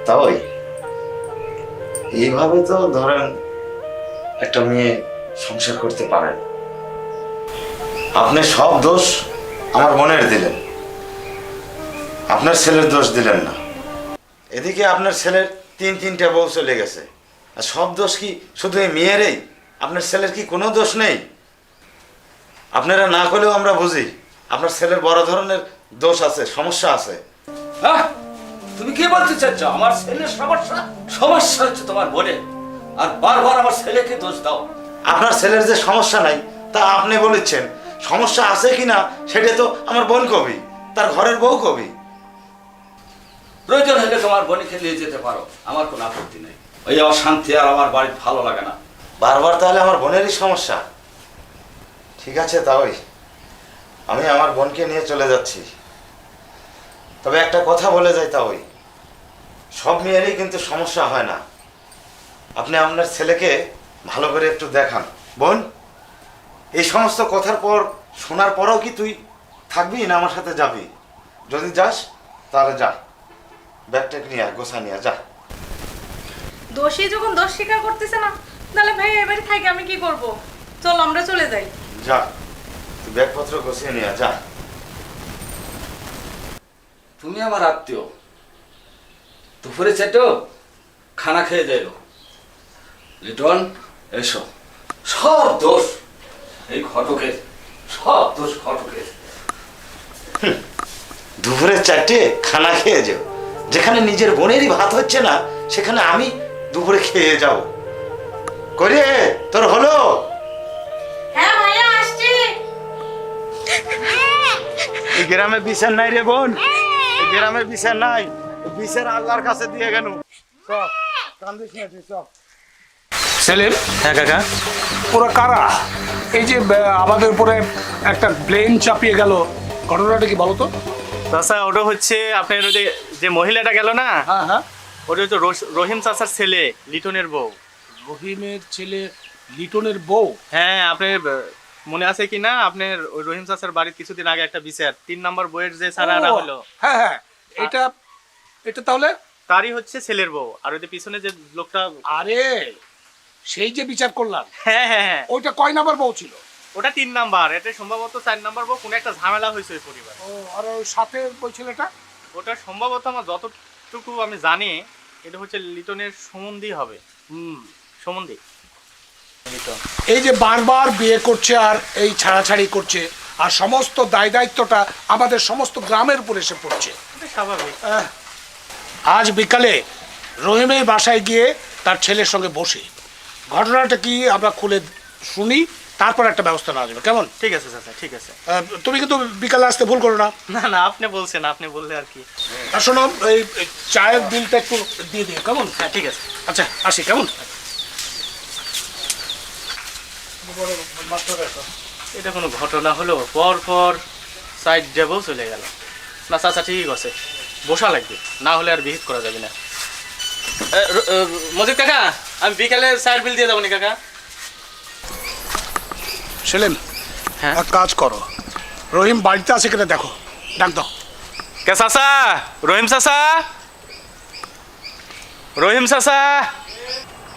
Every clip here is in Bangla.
তাই এইভাবে তো ধরেন একটা মেয়ে সংসার করতে পারেন। আপনি সব দোষ আমার বোনের দিলেন, আপনার ছেলের দোষ দিলেন না। এদিকে আপনার ছেলের তিনটা বউ চলে গেছে, আর সব দোষ কি শুধু এই মেয়েরই? আপনার ছেলের কি কোনো দোষ নেই? আপনারা না করলেও আমরা বুঝি আপনার ছেলের বড় ধরনের দোষ আছে, সমস্যা আছে। হ্যাঁ, তুমি কি বলতে চাচ্ছ? আমার ছেলের সমস্যা? সমস্যা হচ্ছে তোমার বোনের, আর বারবার আমার ছেলেকে দোষ দাও। আপনার ছেলের যে সমস্যা নাই তা আপনি বলেছেন, সমস্যা আছে কিনা সেটা তো আমার বোন কবি, তার ঘরের বউ কবি। প্রয়োজন হলে তোমার বোনকে নিয়ে যেতে পারো, আমার কোনো আপত্তি নেই। ওই আমার শান্তি আর আমার বাড়িতে ভালো লাগে না। বারবার তাহলে আমার বোনেরই সমস্যা। ঠিক আছে, তাই আমি আমার বোনকে নিয়ে চলে যাচ্ছি। তবে একটা কথা বলে যাই, তাই সব মেয়েরই কিন্তু সমস্যা হয় না। আপনি আপনার ছেলেকে ভালো করে একটু দেখান। বোন, এই সমস্ত কথার পর শোনার পরও কি তুই থাকবি না আমার সাথে যাবি? যদি যাস তাহলে যা, ব্যাগটা নিয়ে গোছা নিয়ে যা। দোষী যখন দোষ স্বীকার করতেছে না, তাহলে ভাই এবারে থাকে আমি কি করব? চল আমরা চলে যাই। যা, তুই ব্যাগপত্র গোছিয়ে নিয়ে যা। তুমি আমার আত্মীয়, দুপুরে চেটো খানা খেয়ে যাইল। লিটন, এসো। সব দোষ এই ঘটকের, সব দোষ ঘটকের। দুপুরে 4টে খানা খেয়ে যাও, যেখানে নিজের বোনেরই ভাত হচ্ছে না সেখানে আমি দুপুরে খেয়ে যাব? করে তোর হলো? হ্যাঁ ভাইয়া আসছি। এই গ্রামে বিচার নাই রে বোন, এই গ্রামে বিচার নাই। বিচার আল্লাহর কাছে দিয়ে গেল। সেলিম, হ্যাঁ কাকা। ওরা কারা? এই যে আমাদের উপরে একটা প্লেন চাপিয়ে গেল, ঘটনাটা কি বলো তো? চাচা, ওটা হচ্ছে আপনার ওই যে মহিলাটা গেল না, হ্যাঁ হ্যাঁ, ওটা হচ্ছে রহিম চাচার ছেলে, লিটনের বউ। রহিমের ছেলে লিটনের বউ? হ্যাঁ, আপনার মনে আছে কি না, আপনার ওই রহিম চাচার বাড়ির কিছুদিন আগে একটা বিচার 3 নম্বর বইয়ের যে সারারা হলো। হ্যাঁ হ্যাঁ, এটা এটা তাহলে তারই হচ্ছে ছেলের বউ। আর ওই যে পিছনে যে লোকটা, আরে সেই যে বিচার করলাম, হ্যাঁ হ্যাঁ হ্যাঁ, ওইটা কয় নাম্বার বউ ছিল? ওটা 3 নাম্বার, এটা সম্ভবত 4 নাম্বার বউ। কোনো একটা ঝামেলা হয়েছে ওই পরিবারে। ও, আর ওই সাথে ওই ছেলেটা? ওটা সম্ভবত আমার যতটুকু আমি জানি, এটা হচ্ছে লিটনের সম্বন্ধী হবে। সম্বন্ধী লিটন। এই যে বারবার বিয়ে করছে আর এই ছাড়াছাড়ি করছে, আর সমস্ত দায় দায়িত্বটা আমাদের সমস্ত গ্রামের উপর এসে পড়ছে। এটা স্বাভাবিক। আজ বিকালে রহিমের বাসায় গিয়ে তার ছেলের সঙ্গে বসে ঘটনাটা কি আমরা খুলে শুনি, তারপর একটা ব্যবস্থা নেওয়া যাবে, কেমন? ঠিক আছে চাচা, ঠিক আছে। তুমি কিন্তু বিকালে আসতে ভুল করো না। না না, আপনি বলছেন, আপনি বললে আর কি। আর শোনো, এই চায়ের বিলটা একটু দিয়ে দিও, কেমন? হ্যাঁ ঠিক আছে। আচ্ছা, আসি, কেমন? এটা কোনো ঘটনা হলো? পর পর সাইড যাবো চলে গেল না। চাচা ঠিক আছে, বসা লাগবে, না হলে আর বিহিত করা যাবে না। মজিদ কাকা, আমি বিকালে সাইড বিল দিয়ে যাবো নি কাকা। সেলিম, হ্যাঁ? এক কাজ করো, রহিম বাড়িতে আছে কিনা দেখো, ডাক দাও। কে চাচা? রহিম চাচা, রহিম চাচা,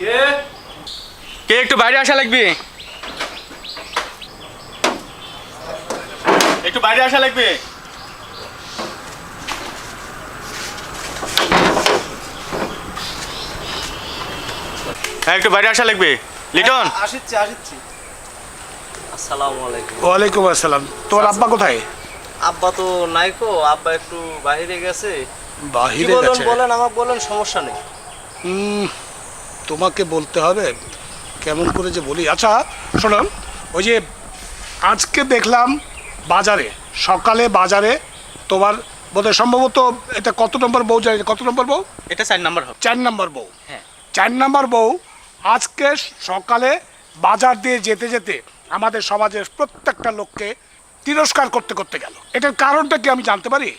কে কে একটু বাইরে আসা লাগবে, একটু বাইরে আসা লাগবে। হ্যাঁ, একটু বাইরে আসা লাগবে। লিটন, আসিচ্ছি আসিচ্ছি। আসসালামু আলাইকুম। ওয়ালাইকুম আসসালাম। তোর আব্বা কোথায়? আব্বা তো নাই কো, আব্বা একটু বাইরে গেছে। কি বাহিরে বলেন গেছে? বলেন, আমাকে বলেন, সমস্যা নেই। তোমাকে বলতে হবে, কেমন করে যে বলি। আচ্ছা শোনো, ওই যে আজকে দেখলাম বাজারে, সকালে বাজারে তোমার বোধহয় সম্ভবত এটা কত নম্বর বউ, জানি কত নম্বর বউ? এটা 4 নাম্বার হবে। 4 নম্বর বউ। হ্যাঁ। 4 নম্বর বউ আজকে সকালে বাজার দিয়ে যেতে যেতে আমাদের সমাজের প্রত্যেকটা লোককে তিরস্কার করতে করতে গেল। এটার কারণটা কি আমি জানতে পারি?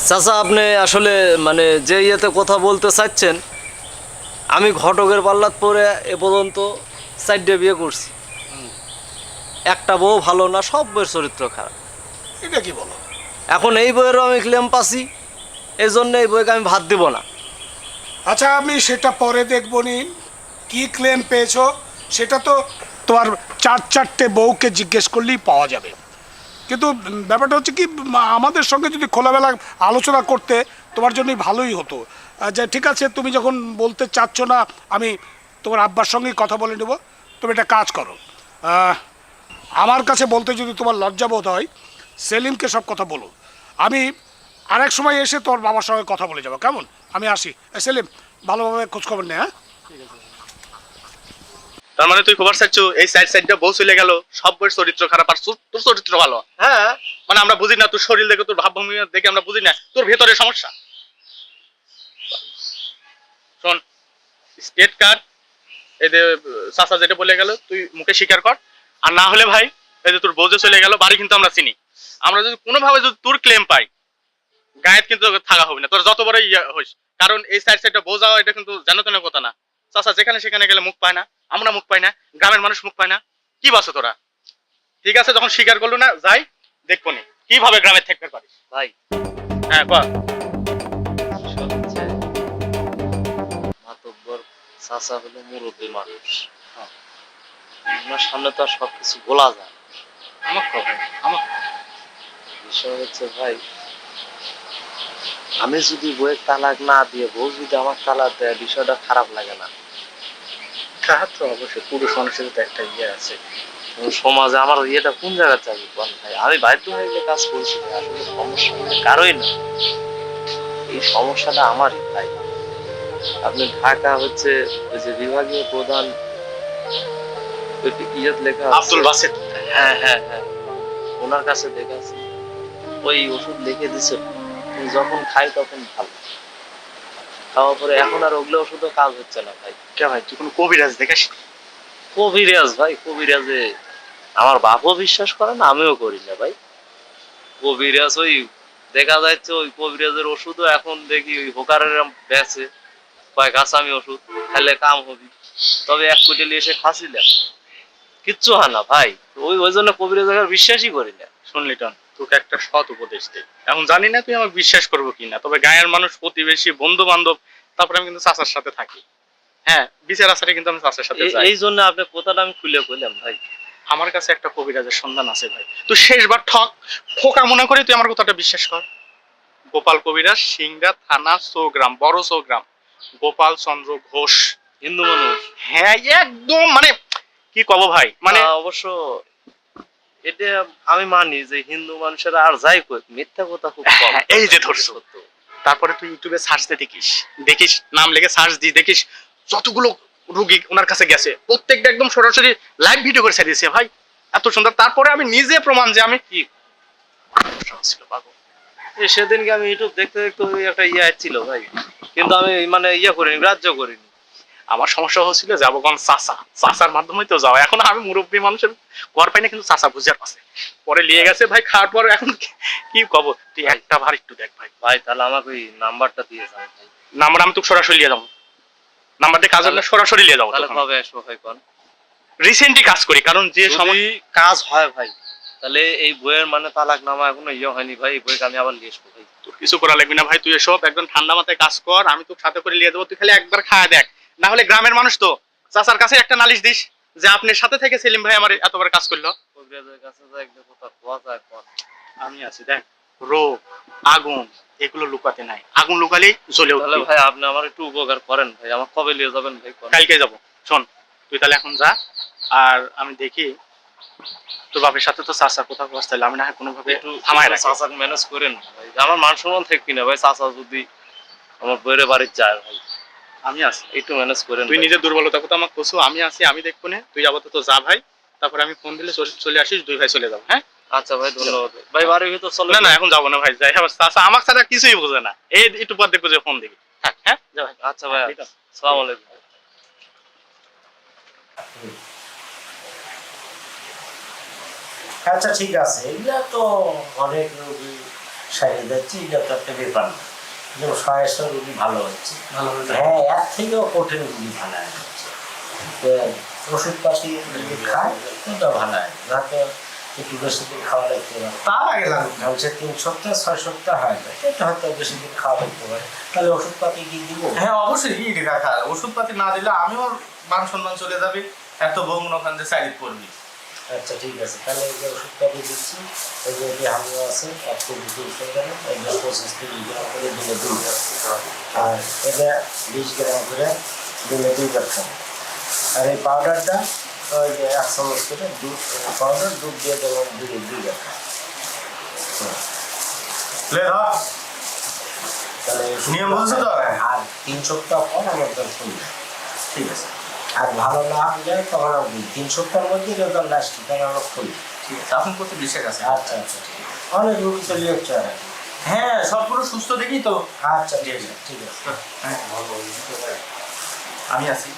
চাচা, আপনি আসলে মানে যে ইয়েতে কথা বলতে চাচ্ছেন, আমি ঘটকের পাল্লাত পরে এ পর্যন্ত 4টে বিয়ে করছি। একটা বউ ভালো না, সব বইয়ের চরিত্র খারাপ। এটা কি বলো? এখন এই বইয়েরও আমি ক্লেম পাচ্ছি, এই জন্য এই বইকে আমি ভাত দিব না। আচ্ছা আমি সেটা পরে দেখবো নি। কি ক্লেম পেয়েছো সেটা তো তোমার 4-4টে বউকে জিজ্ঞেস করলেই পাওয়া যাবে। কিন্তু ব্যাপারটা হচ্ছে কি, আমাদের সঙ্গে যদি খোলামেলা আলোচনা করতে তোমার জন্যই ভালোই হতো। যে ঠিক আছে, তুমি যখন বলতে চাচ্ছ না, আমি তোমার আব্বার সঙ্গেই কথা বলে নেব। তুমি একটা কাজ করো, আমার কাছে বলতে যদি তোমার লজ্জা বোধ হয়, সেলিমকে সব কথা বলো। আমি আরেক সময় এসে তোর বাবার সঙ্গে কথা বলে যাবো, কেমন? আমি আসি। সেলিম, ভালোভাবে খোঁজখবর নে। হ্যাঁ, তার মানে তুই খবর চাচ্ছ এই সাইডটা বউ চলে গেল, সব বউয়ের চরিত্র খারাপ আর তোর চরিত্র ভালো? হ্যাঁ, মানে আমরা বুঝি না, তোর শরীর দেখে, তোর ভাবভূমি দেখে আমরা বুঝি না তোর ভেতরে সমস্যা। শোন, স্টেট কার্ড এই যে চাচা যেটা বলে গেল তুই মুখে স্বীকার কর। আর না হলে ভাই, এই যে তোর বউ যে চলে গেল, বাড়ি কিন্তু আমরা চিনি। আমরা যদি কোনোভাবে যদি তোর ক্লেম পাই, গায়েত কিন্তু থাকা হবে না, তোর যত বড় ইয়ে হইস। কারণ এই সাইডটা বউ যাওয়া এটা কিন্তু জানো তেন কথা না। চাচা যেখানে সেখানে গেলে মুখ পায় না, আমরা মুখ পাই না, গ্রামের মানুষ মুখ পায় না। কি বাসো তোরা? ঠিক আছে, যখন স্বীকার করলো না, যাই দেখবো নি কিভাবে গ্রামে থাকতে পারিস। ভাই হ্যাঁ, কর। সবচেয়ে মাতব্বর চাচা হলো মুরব্বী মানুষ। ওনার সামনে তো আর সবকিছু বলা যায় না। আমার ভাই, আমার বিষয় হচ্ছে ভাই, আমি যদি বইয়ের তালাক না দিয়ে বউ যদি আমার তালাক দেয়, বিষয়টা খারাপ লাগে না? খারাপ তো অবশ্যই, পুরুষ মানুষের তো একটা ইয়ে আছে। সমাজে আমার ইয়েটা কোন জায়গায় চাকরি কোন ভাই? আমি বাধ্য হয়ে যে কাজ করছি ভাই, আসলে সমস্যা কারোই না, এই সমস্যাটা আমারই ভাই। আপনি ঢাকা হচ্ছে ওই যে বিভাগীয় প্রধান ইয়েত লেখা আছে। আব্দুল বাসিত। হ্যাঁ হ্যাঁ হ্যাঁ, ওনার কাছে দেখে আছে, ওই ওষুধ লিখে দিছে, যখন খাই তখন ভালো, খাওয়ার পরে এখন আর ওগুলো ওষুধও কাজ হচ্ছে না ভাই। কে ভাই, তুই কোনো কবিরাজ দেখাস? কবিরাজ ভাই, কবিরাজে আমার বাপও বিশ্বাস করে না, আমিও করি না ভাই। কবিরাজ ওই দেখা যাচ্ছে ওই কবিরাজের ওষুধও এখন দেখি ওই হোকারের বেচে, কয়েক আসামি ওষুধ খাইলে কাম হবি, তবে 1 কোটি এসে খাসিলাম, কিচ্ছু হয় না ভাই। ওই ওই জন্য কবিরাজের বিশ্বাসই করি না। শুনলি টন, তোকে একটা সৎ উপদেশ দেই। এখন জানি না তুই আমাকে বিশ্বাস করবো কিনা, তবে গায়ের মানুষ, প্রতিবেশী, বন্ধু বান্ধব, তারপরে আমি কিন্তু চাচার সাথে থাকি। হ্যাঁ, বিচার আচারে কিন্তু আমি চাচার সাথে যাই। এই জন্য আপনার কথাটা আমি খুলে কইলাম ভাই। আমার কাছে একটা কবিরাজের সন্ধান আছে ভাই। তুই শেষবার ঠকা মনে করে তুই আমার কথাটা বিশ্বাস কর। গোপাল কবিরাজ, সিংড়া থানা, চৌগ্রাম, বড় চৌগ্রাম, গোপাল চন্দ্র ঘোষ। হিন্দু মানুষ? হ্যাঁ, একদম মানে কি কব ভাই, মানে অবশ্য এটা আমি মানি যে হিন্দু মানুষেরা আর যাই কই মিথ্যা কথা খুব কম। এই যে ধরছো। তারপরে তুই ইউটিউবে সার্চ দিয়ে দেখিস নাম লিখে সার্চ দিয়ে দেখিস যতগুলো রোগী ওনার কাছে গেছে, প্রত্যেকটা একদম সরাসরি লাইভ ভিডিও করে ছাড়িয়েছে ভাই, এত সুন্দর। তারপরে আমি নিজে প্রমাণ যে আমি কি ছিল পাগল। সেদিনকে আমি ইউটিউব দেখতে দেখতে ওই একটা ইয়ে ছিল ভাই, কিন্তু আমি মানে ইয়ে করিনি, গ্রাহ্য করিনি। আমার সমস্যা হচ্ছিল যাবো কোন চাচার মাধ্যমে তো যাওয়া। এখন আমি মুরব্বী মানুষের ঘর পাই না, কিন্তু চাচা বুঝার আছে, পরে নিয়ে গেছে ভাই খাওয়ার পর। এখন কি কব, তুই একটা বার একটু দেখ ভাই। ভাই তাহলে আমাকে ওই নাম্বারটা দিয়ে যান ভাই। নাম্বার আমি তোকে সরাসরি নিয়ে যাবো, নাম্বার দিয়ে কাজ হলে সরাসরি নিয়ে যাবো। তাহলে কবে আসবো ভাই কোন? রিসেন্টলি কাজ করি, কারণ যে সময় কাজ হয় ভাই, তাহলে এই বইয়ের মানে তালাক নামা এখনো ইয়ে হয়নি ভাই, বইকে আমি আবার নিয়ে আসবো ভাই। তোর কিছু করা লাগবে না ভাই, তুই এসব একদম ঠান্ডা মাথায় কাজ কর, আমি তোর সাথে করে নিয়ে যাবো। তুই খালি একবার খাওয়া দেখ, না হলে গ্রামের মানুষ তো চাচার কাছে একটা নালিশ দিস যে আপনার সাথে থেকে সেলিম ভাই আমার এতবার কাজ করলো। কবিরাজের কাছে যাই কোথাও খোয়া যায় কোন? আমি আছি দেখ, রোগ আগুন এগুলো লুকাতে নাই, আগুন লুকালেই জ্বলে তাহলে উঠবে। ভাই আপনি আমার একটু উপকার করেন ভাই, আমার কবে নিয়ে যাবেন ভাই কোন? কালকে যাবো। শোন, তুই তাহলে এখন যা, আর আমি দেখি তোর বাপের সাথে তো চাচা কোথাও বসতে, আমি না হয় কোনোভাবে একটু থামায় রাখি। চাচাকে ম্যানেজ করেন ভাই, আমার মান সম্মান থাকবি না ভাই, চাচা যদি আমার বইয়ের বাড়ির যায় ভাই, আমি আছি, একটু ম্যানেজ করেন। তুই নিজের দুর্বলতা কথা আমাকে কোসো, আমি আছি, আমি দেখবো না। তুই আপাতত যা ভাই, তারপরে আমি ফোন দিলে চলে আসিস, 2 ভাই চলে যাবো। হ্যাঁ আচ্ছা ভাই, ধন্যবাদ ভাই। বাড়ির ভিতর চলে না না, এখন যাবো না ভাই, যাই আবার চাচা আমার ছাড়া কিছুই বোঝে না, এই একটু পর দেখবো যে ফোন দিবি। হ্যাঁ যা ভাই। আচ্ছা ভাই, আসসালামু আলাইকুম। আচ্ছা ঠিক আছে, এগুলা তো অনেক রোগী সারিয়ে যাচ্ছে, এটা তো একটা ব্যাপার না। যেমন 100 রোগী ভালো হচ্ছে, হ্যাঁ এর থেকেও কঠিন রোগী ভালো হচ্ছে। ওষুধপাতি যদি খায় ওটা ভালো হয়, যাতে একটু বেশি দিন খাওয়া লাগতে পারে। তার আগে লাগবে হচ্ছে 3 সপ্তাহ 6 সপ্তাহ হয় না, এটা হয়তো বেশি দিন খাওয়া লাগতে পারে। তাহলে ওষুধপাতি কি দিব? হ্যাঁ অবশ্যই কি কাকা, ওষুধপাতি না দিলে আমিও মান সম্মান চলে যাবে, এত বউ মনে ওখান থেকে সাইড করবি। আচ্ছা ঠিক আছে, তাহলে এই যে ওষুধপাতি দিচ্ছি, এই যে এটি হামলা আছে 1 কেজি 200 গ্রাম, এই যে 25-30 গ্রাম করে দিলে 2 গ্রাম, আর এটা 20 গ্রাম করে দিলে 2 গ্রাম। আর এই পাউডারটা ওই যে 1 চামচ করে দুধ পাউডার দুধ দিয়ে দেবেন 2 গ্রাম। লে ধর, তাহলে নিয়ম বলছো তো? আর 3 সপ্তাহ পর আমার দল খুলবে। ঠিক আছে আর ভালো না হলে তখন আমি 3 সপ্তাহের মধ্যে রেজাল্ট আসছে তখন আমার খুলবে। ঠিক আছে, এখন করতে বিশ্বাস আছে। আচ্ছা আচ্ছা ঠিক আছে, অনেক রোগী তো লিখছে। হ্যাঁ সবগুলো সুস্থ দেখি তো। আচ্ছা ঠিক আছে ঠিক আছে। হ্যাঁ আমি আছি,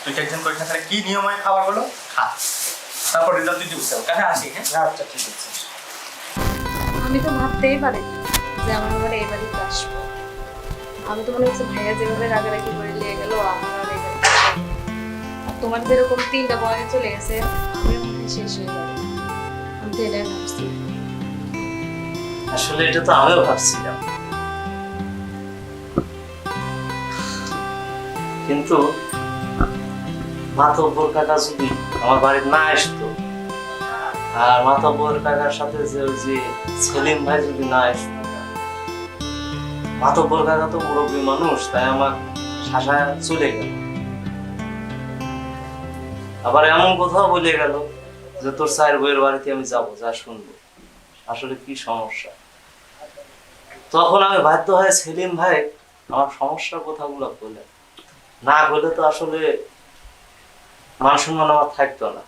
তুই টেনশন করিস না, তাহলে কি নিয়ম হয় খাবার হলো খা, তারপর রেজাল্ট তুই বুঝতে হবে। আসি হ্যাঁ। আচ্ছা ঠিক আছে। আমি তো ভাবতেই পারিনি যে আমার ঘরে এই বাড়িতে আসবো। আমি তো মনে হচ্ছে ভাইয়া যেভাবে রাগারাগি করে নিয়ে গেল আমার আর এই বাড়িতে আসা হবে না। আর তোমার যেরকম 3টা বয়ে চলে গেছে আমিও মনে হয় শেষ হয়ে যাবে। আমি তো এটাই ভাবছি। আসলে এটা তো আমিও ভাবছিলাম, কিন্তু মাতব্বর কাকা যদি আমার বাড়িতে না আসতো, আর মাতব্বর কাকার সাথে যে ওই যে সেলিম ভাই যদি না আসতো, মাতব্বর কাকা তো মুরব্বী মানুষ, তাই আমার শাসায় চলে গেল। আবার এমন কোথাও বলে গেল যে তোর স্যার বইয়ের বাড়িতে আমি যাবো, যা শুনবো আসলে কি সমস্যা। তখন আমি বাধ্য হয়ে সেলিম ভাই আমার সমস্যার কথাগুলো বলে, না বলে তো আসলে মান সম্মান আমার থাকতো না।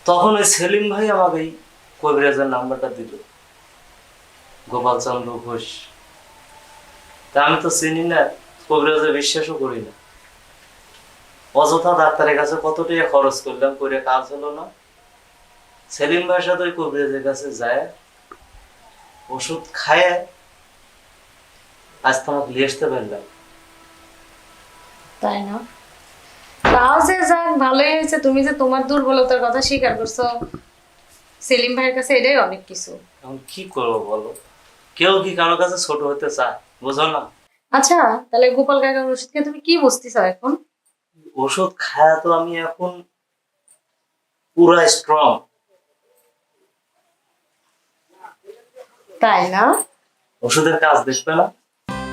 তখন ওই সেলিম ভাই আমাকে এই কবিরাজের নাম্বারটা দিল, গোপাল চন্দ্র ঘোষ। তা আমি তো চিনি না, কবিরাজে বিশ্বাসও করি না। অযথা ডাক্তারের কাছে কত টাকা খরচ করলাম, করে কাজ হলো না। সেলিম ভাইয়ের সাথে ওই কবিরাজের কাছে যায়, ওষুধ খায়, আজ তোমাকে নিয়ে আসতে পারলাম। তাই না? তাও যে যাক ভালোই হয়েছে, তুমি যে তোমার দুর্বলতার কথা স্বীকার করছো সেলিম ভাইয়ের কাছে, এটাই অনেক কিছু। এখন কি করবো বলো, কেউ কি কারো কাছে ছোট হতে চায়, বুঝো না? আচ্ছা তাহলে গোপাল কাকার ওষুধ খেয়ে তুমি কি বুঝতেছো এখন? ওষুধ খায়া তো আমি এখন পুরা স্ট্রং। তাই না? ওষুধের কাজ দেখবে না?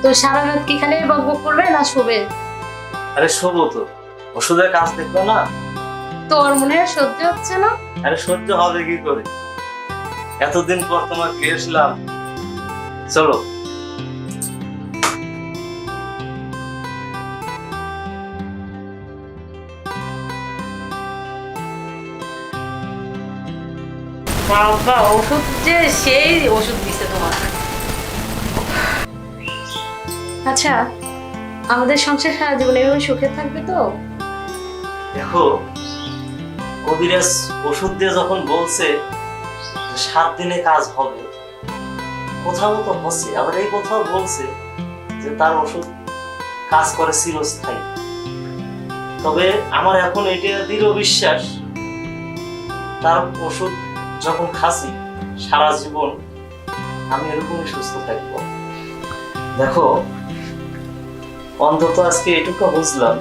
তো সারা রাত কি খালি বকবক করবে না শোবে? আরে শোবো তো, ওষুধের কাজ দেখবে না? তোর মনে হয় সহ্য হচ্ছে না? আরে সহ্য হবে কি করে, এতদিন পর তোমাকে এসলাম, চলো। বাবা ওষুধ যে সেই ওষুধ দিছে তোমার। আচ্ছা আমাদের সংসার সারা জীবন এভাবে সুখে থাকবে তো? দেখো, কবিরাজ ওষুধ দিয়ে যখন বলছে যে 7 দিনে কাজ হবে, কোথাও তো হচ্ছে, আবার এই কোথাও বলছে যে তার ওষুধ কাজ করে চিরস্থায়ী। তবে আমার এখন এটা দৃঢ় বিশ্বাস, তার ওষুধ যখন খাচ্ছি সারা জীবন আমি এরকমই সুস্থ থাকবো। দেখো, অন্তত আজকে এটুকু বুঝলাম,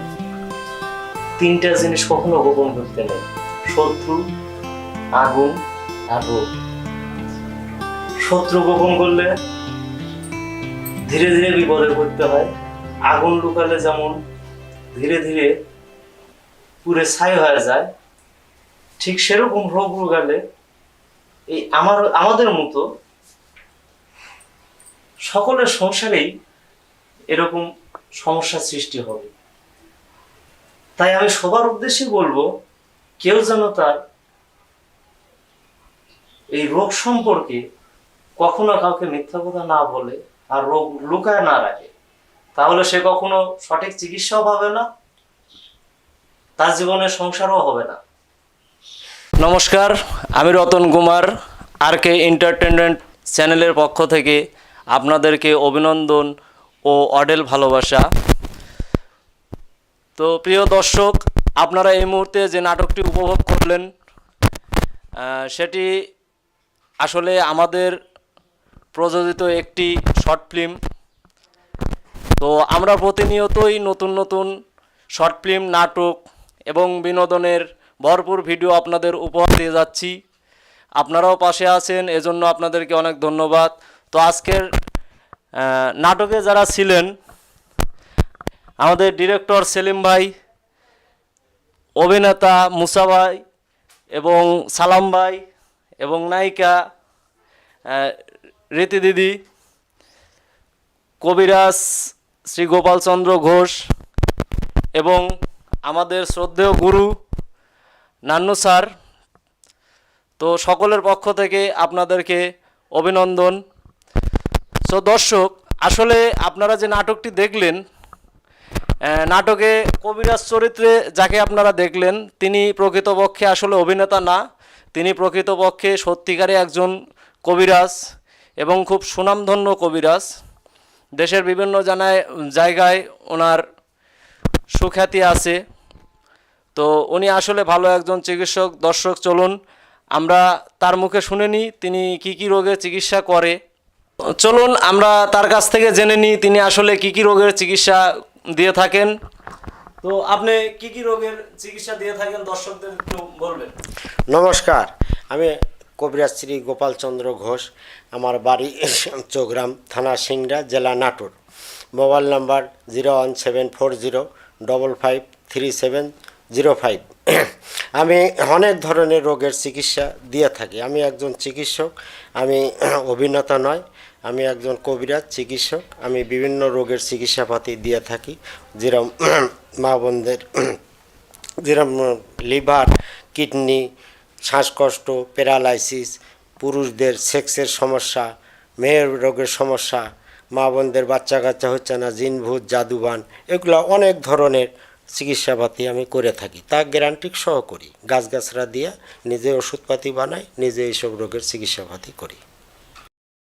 3টা জিনিস কখনো গোপন করতে নেই: শত্রু, আগুন আর রোগ। শত্রু গোপন করলে ধীরে ধীরে বিপদে পড়তে হয়, আগুন লুকালে যেমন ধীরে ধীরে পুরে ছাই হয়ে যায়, ঠিক সেরকম রোগ লুকালে এই আমাদের মতো সকলের সংসারেই এরকম সমস্যা সৃষ্টি হবে। তাই আমি সবার উদ্দেশ্যে বলবো, কেউ যেন তার এই রোগ সম্পর্কে কখনো কাউকে মিথ্যা কথা না বলে আর রোগ লুকায় না রাখে, তাহলে সে কখনো সঠিক চিকিৎসাও পাবে না, তার জীবনে সংসারও হবে না। নমস্কার, আমি রতন কুমার, RK এন্টারটেনমেন্ট চ্যানেলের পক্ষ থেকে আপনাদেরকে অভিনন্দন ও অডেল ভালোবাসা। তো প্রিয় দর্শক, আপনারা এই মুহূর্তে যে নাটকটি উপভোগ করলেন, সেটি আসলে আমাদের প্রযোজিত একটি শর্ট ফিল্ম। তো আমরা প্রতিনিয়তই নতুন নতুন শর্ট ফিল্ম, নাটক এবং বিনোদনের ভরপুর ভিডিও আপনাদের উপহার দিয়ে যাচ্ছি। আপনারাও পাশে আছেন, এজন্য আপনাদেরকে অনেক ধন্যবাদ। তো আজকের নাটকে যারা ছিলেন, আমাদের ডিরেক্টর সেলিম ভাই, অভিনেতা মুসা ভাই এবং সালাম ভাই, এবং নায়িকা রীতি দিদি, কবিরাজ শ্রী গোপালচন্দ্র ঘোষ এবং আমাদের শ্রদ্ধেয় গুরু নান্নু স্যার। তো সকলের পক্ষ থেকে আপনাদেরকে অভিনন্দন। সো দর্শক, আসলে আপনারা যে নাটকটি দেখলেন, নাটকে কবিরাজ চরিত্রে যাকে আপনারা দেখলেন, তিনি প্রকৃতপক্ষে আসলে অভিনেতা না, তিনি প্রকৃতপক্ষে সত্যিকারে একজন কবিরাজ এবং খুব সুনামধন্য কবিরাজ। দেশের বিভিন্ন জায়গায় ওনার সুখ্যাতি আছে। তো উনি আসলে ভালো একজন চিকিৎসক। দর্শক, চলুন আমরা তার মুখে শুনে নিই তিনি কি কি রোগের চিকিৎসা করে। চলুন আমরা তার কাছ থেকে জেনে নিই তিনি আসলে কি কি রোগের চিকিৎসা দিয়ে থাকেন। তো আপনি কি কি রোগের চিকিৎসা দিয়ে থাকেন দর্শকদের একটু বলবেন। নমস্কার, আমি কবিরাজ শ্রী গোপালচন্দ্র ঘোষ। আমার বাড়ি চৌগ্রাম, থানা সিংড়া, জেলা নাটোর। Mobile number 01740553705। আমি অনেক ধরনের রোগের চিকিৎসা দিয়ে থাকি। আমি একজন চিকিৎসক, আমি অভিনেতা নয়, আমি একজন কবিরাজ চিকিৎসক। আমি বিভিন্ন রোগের চিকিৎসাপাতি দিয়ে থাকি, যেরকম মা বোনদের যেরকম লিভার, কিডনি, শ্বাসকষ্ট, প্যারালাইসিস, পুরুষদের সেক্সের সমস্যা, মেয়ের রোগের সমস্যা, মা বোনদের বাচ্চা কাচ্চা হচ্ছে না, জিনভূত, জাদুবান, এগুলো অনেক ধরনের চিকিৎসাপাতি আমি করে থাকি। তা গ্যারান্টি সহ করি। গাছগাছরা দিয়ে নিজে ওষুধপাতি বানাই, নিজে এইসব রোগের চিকিৎসাপাতি করি।